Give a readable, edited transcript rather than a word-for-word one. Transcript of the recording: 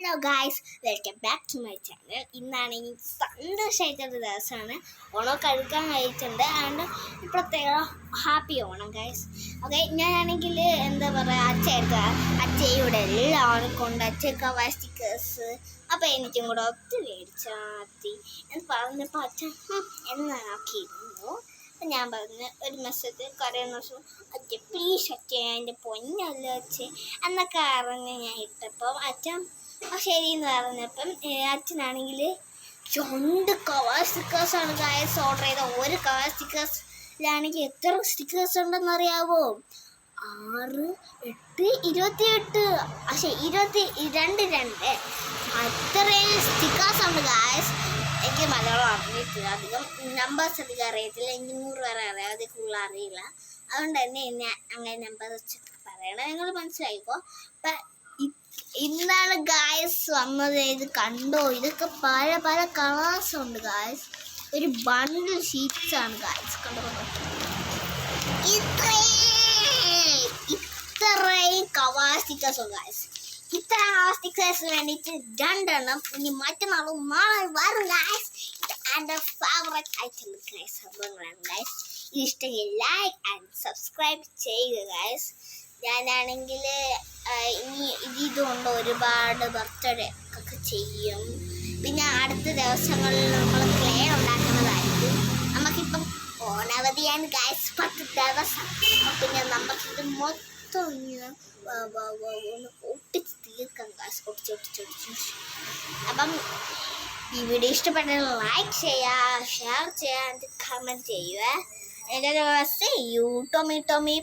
Hello guys, welcome back to my channel. ഇന്നാണെങ്കിൽ സന്തോഷമായിട്ടൊരു ദിവസമാണ്. ഓണം കഴിക്കാൻ കഴിച്ചിട്ടുണ്ട്. അതുകൊണ്ട് പ്രത്യേക ഹാപ്പി ഓണം ഗായ്സ്. ഓക്കെ, ഞാനാണെങ്കിൽ എന്താ പറയുക, അച്ഛയുടെ എല്ലാവരും കൊണ്ട് അച്ഛക്ക സ്റ്റിക്കേഴ്സ് അപ്പോൾ എനിക്കും കൂടെ ഒത്തിരി മേടിച്ചാത്തി എന്ന് പറഞ്ഞപ്പോൾ അച്ഛൻ എന്നാക്കിയിരുന്നു. അപ്പം ഞാൻ പറഞ്ഞു ഒരു മെസ്സേജ് കരയുന്ന ദിവസം അച്ഛൻ പ്ലീസ് അച്ഛൻ എൻ്റെ പൊന്നല്ല അച്ഛൻ എന്നൊക്കെ അറിഞ്ഞ് ഞാൻ ഇട്ടപ്പം അച്ഛൻ ശരിയെന്ന് പറഞ്ഞപ്പം അച്ഛനാണെങ്കിൽ 2 കവർ സ്റ്റിക്കേഴ്സാണ് ഗായ്സ് ഓർഡർ ചെയ്ത. ഒരു കവർ സ്റ്റിക്കേഴ്സിലാണെങ്കിൽ എത്ര സ്റ്റിക്കേഴ്സ് ഉണ്ടെന്ന് അറിയാവോ? 6, 8, 28 പക്ഷേ 22 അത്രയും സ്റ്റിക്കേഴ്സ് ഉണ്ട് ഗായ്സ്. എനിക്ക് മലയാളം അറിഞ്ഞിട്ടില്ല, അധികം നമ്പേഴ്സ് അധികം അറിയത്തില്ല. എനിക്ക് 100 വരെ അറിയാം, അതിൽ കൂടുതൽ അറിയില്ല. അതുകൊണ്ട് തന്നെ ഞാൻ അങ്ങനെ നമ്പർ വെച്ചൊക്കെ പറയണം, നിങ്ങൾ മനസ്സിലായിക്കോ. അപ്പം ഇന്നാണ് ഗായ്സ് വന്നത്. ഇത് കണ്ടോ, ഇതൊക്കെ പല പല കളേഴ്സ് ഉണ്ട് ഗായ്സ്. ഒരു ബണ്ടിൽ ഷീറ്റ്സ് ആണ് ഗായ്സ്. കണ്ടോ ഇത്രയും കവർ സ്റ്റിക്കേഴ്സ് ഉണ്ട് ഗായ്സ്. ഇത്ര സ്റ്റിക്കേഴ്സിന് വേണ്ടിയിട്ട് 2 എണ്ണം ഇനി മറ്റന്നാളും നാളെ വരും ഗായ്സ്. എൻ്റെ ഫേവറേറ്റ് ഐറ്റം ഗായ്സ്. സംഭവങ്ങളാണ് ഗായ്സ്. ഇഷ്ടമെങ്കിൽ ലൈക്ക് ആൻഡ് സബ്സ്ക്രൈബ് ചെയ്യുക ഗായ്സ്. ഞാനാണെങ്കിൽ ഇനി ഇതുകൊണ്ട് ഒരുപാട് ബർത്ത്ഡേ ഒക്കെ ചെയ്യും. പിന്നെ അടുത്ത ദിവസങ്ങളിൽ നമ്മൾ ക്ലേ ഉണ്ടാക്കുന്നതായിരിക്കും. നമുക്കിപ്പം ഓണാവധിയാണ് ഗായ്സ്, 10 ദിവസം. പിന്നെ നമുക്കിത് മൊത്തം ഇങ്ങനെ ഒന്ന് ഒട്ടിച്ച് തീർക്കാം ഗായ്സ്, ഒട്ടിച്ച്. അപ്പം ഈ വീഡിയോ ഇഷ്ടപ്പെട്ടാൽ ലൈക്ക് ചെയ്യുക, ഷെയർ ചെയ്യുക, കമൻറ്റ് ചെയ്യുക. എൻ്റെ ടോമി